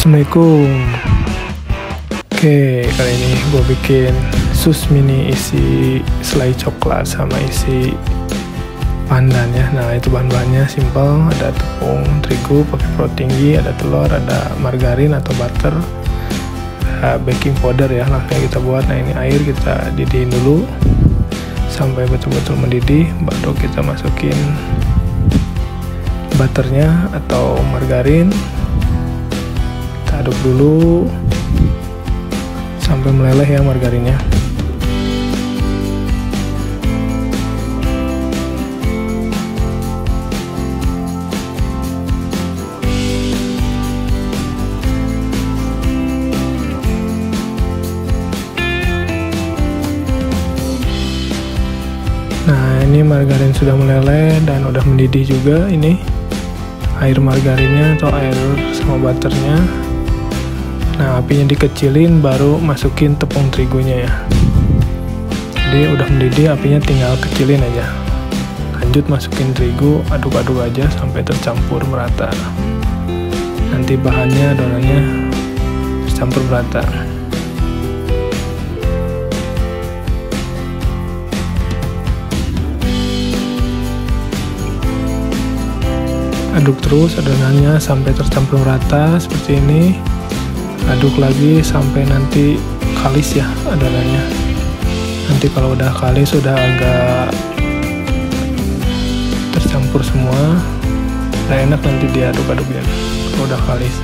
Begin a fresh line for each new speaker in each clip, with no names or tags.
Assalamualaikum. Oke, kali ini gue bikin sus mini isi selai coklat sama isi pandan ya. Nah, itu bahan-bahannya simple, ada tepung terigu pakai pro tinggi, ada telur, ada margarin atau butter, ada baking powder ya, langsung kita buat. Nah, ini air kita didihin dulu sampai betul-betul mendidih, baru kita masukin butternya atau margarin. Kita aduk dulu sampai meleleh ya margarinnya. Nah, ini margarin sudah meleleh dan udah mendidih juga ini air margarinnya atau air sama butternya. Nah, apinya dikecilin, baru masukin tepung terigunya ya. Jadi udah mendidih, apinya tinggal kecilin aja. Lanjut masukin terigu, aduk-aduk aja sampai tercampur merata. Nanti bahannya, adonannya tercampur merata. Aduk terus adonannya sampai tercampur rata seperti ini. Aduk lagi sampai nanti kalis ya adonannya. Nanti kalau udah kalis, udah agak tercampur semua, udah enak nanti diaduk-aduknya kalau udah kalis.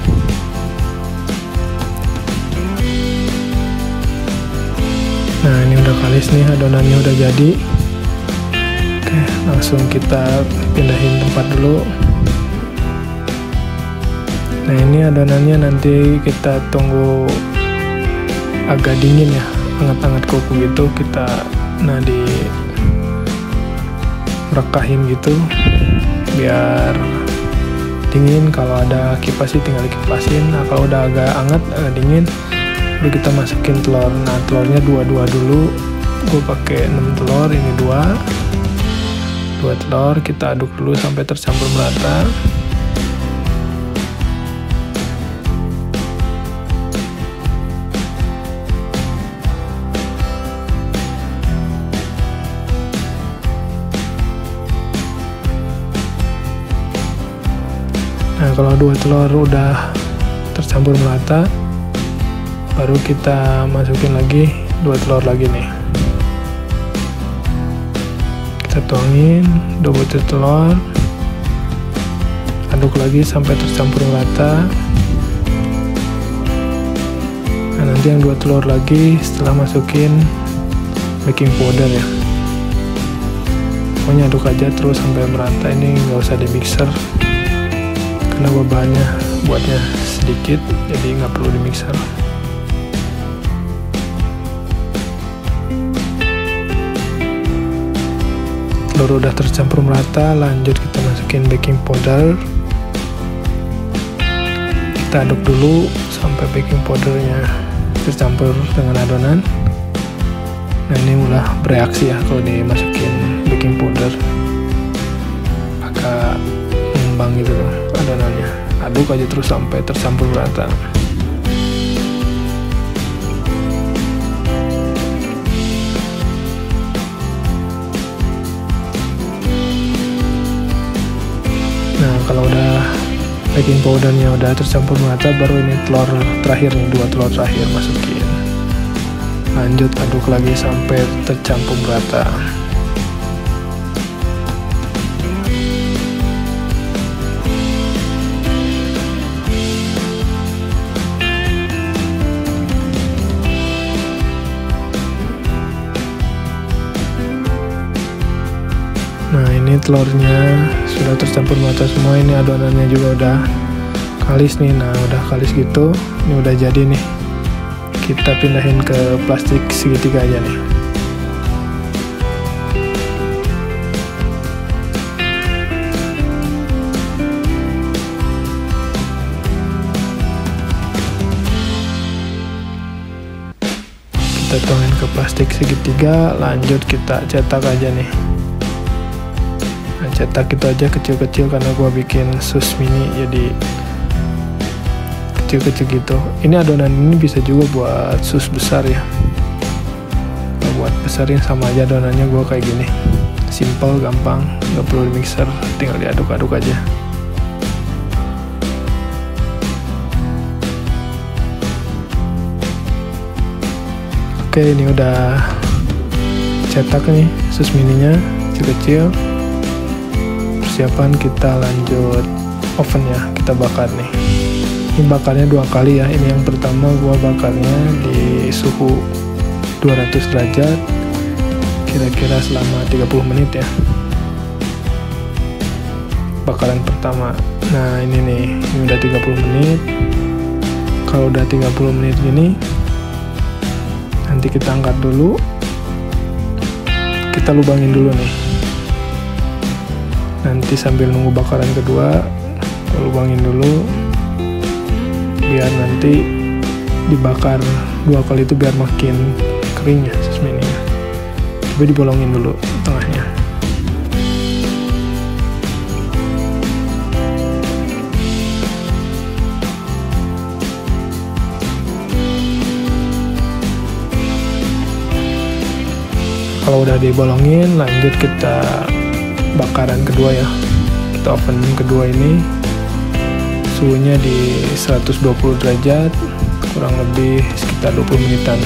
Nah, ini udah kalis nih, adonannya udah jadi. Oke, langsung kita pindahin tempat dulu. Nah, ini adonannya nanti kita tunggu agak dingin ya, hangat-hangat kuku gitu, kita merekahin gitu biar dingin. Kalau ada kipas sih tinggal dikipasin. Nah, kalau udah agak hangat, agak dingin, baru kita masukin telur. Nah, telurnya dua dulu, gue pakai 6 telur, ini 2 telur. Kita aduk dulu sampai tercampur merata. Nah, kalau 2 telur udah tercampur merata, baru kita masukin lagi 2 telur lagi nih. Kita tuangin 2 butir telur, aduk lagi sampai tercampur merata. Nah, nanti yang 2 telur lagi setelah masukin baking powder ya. Pokoknya aduk aja terus sampai merata. Ini nggak usah di mixer karena bahannya buatnya sedikit, jadi nggak perlu di mixer. Telur udah tercampur merata, lanjut kita masukin baking powder. Kita aduk dulu sampai baking powdernya tercampur dengan adonan. Nah, ini udah bereaksi ya kalau dimasukin baking powder, agak mengembang gitu loh adonannya. Aduk aja terus sampai tercampur merata. Nah, kalau udah baking powdernya udah tercampur merata, baru ini telur terakhir nih, 2 telur terakhir masukin. Lanjut aduk lagi sampai tercampur merata. Nah, ini telurnya sudah tercampur merata semua. Ini adonannya juga udah kalis nih. Nah, udah kalis gitu, ini udah jadi nih. Kita pindahin ke plastik segitiga aja nih. Kita tuangin ke plastik segitiga, lanjut kita cetak aja nih. Nah, cetak itu aja kecil-kecil karena gua bikin sus mini, jadi kecil-kecil gitu. Ini adonan ini bisa juga buat sus besar ya. Kalau buat besarnya sama aja adonannya gue kayak gini. Simple, gampang, nggak perlu di mixer, tinggal diaduk-aduk aja. Oke, ini udah cetak nih sus mininya kecil-kecil. Persiapan kita lanjut oven ya, kita bakar nih. Ini bakarnya 2 kali ya. Ini yang pertama gua bakarnya di suhu 200 derajat kira-kira selama 30 menit ya, bakaran pertama. Nah ini nih, ini udah 30 menit. Kalau udah 30 menit gini, nanti kita angkat dulu, kita lubangin dulu nih. Nanti sambil nunggu bakaran kedua, lubangin dulu biar nanti dibakar 2 kali itu biar makin kering ya sus mininya. Coba dibolongin dulu tengahnya. Kalau udah dibolongin, lanjut kita bakaran kedua ya. Kita oven kedua ini suhunya di 120 derajat, kurang lebih sekitar 20 menitan.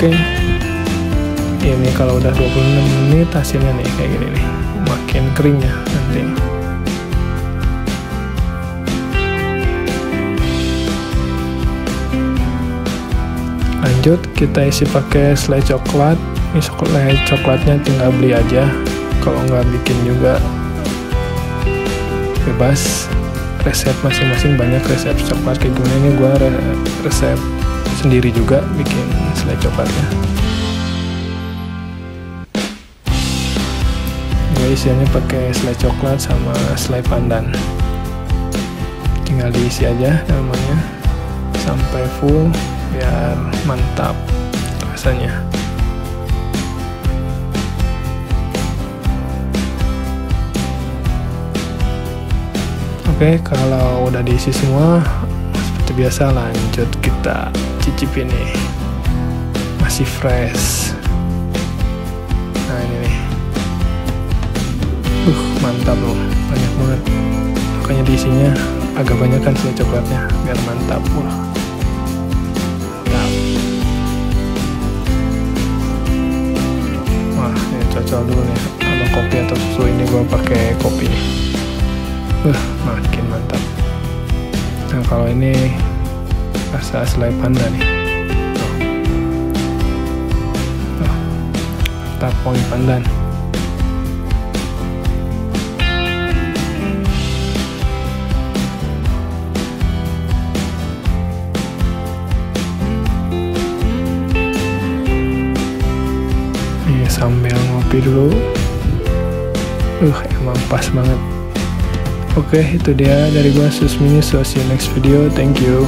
Oke, ini kalau udah 26 menit hasilnya nih kayak gini nih, makin kering ya nanti. Lanjut kita isi pakai selai coklat. Ini selai coklatnya tinggal beli aja, kalau nggak bikin juga bebas. Resep masing-masing banyak resep coklat kayak gini. Ini gue resep sendiri juga bikin selai coklatnya. Gue isiannya pakai selai coklat sama selai pandan. Tinggal diisi aja dalamnya sampai full biar mantap rasanya. Oke, kalau udah diisi semua, seperti biasa lanjut kita cicipin nih. Masih fresh. Nah ini nih. Mantap loh, banyak banget. Makanya diisinya agak banyak kan selai coklatnya, biar mantap. Wah, ini cocok dulu nih sama kopi atau susu. Ini gua pakai kopi nih. Makin mantap. Nah kalau ini rasa selai pandan nih. Mantap, wangi pandan. Nih sambil ngopi dulu. Emang pas banget. Oke, itu dia dari gua Sus Mini. So see you next video. Thank you.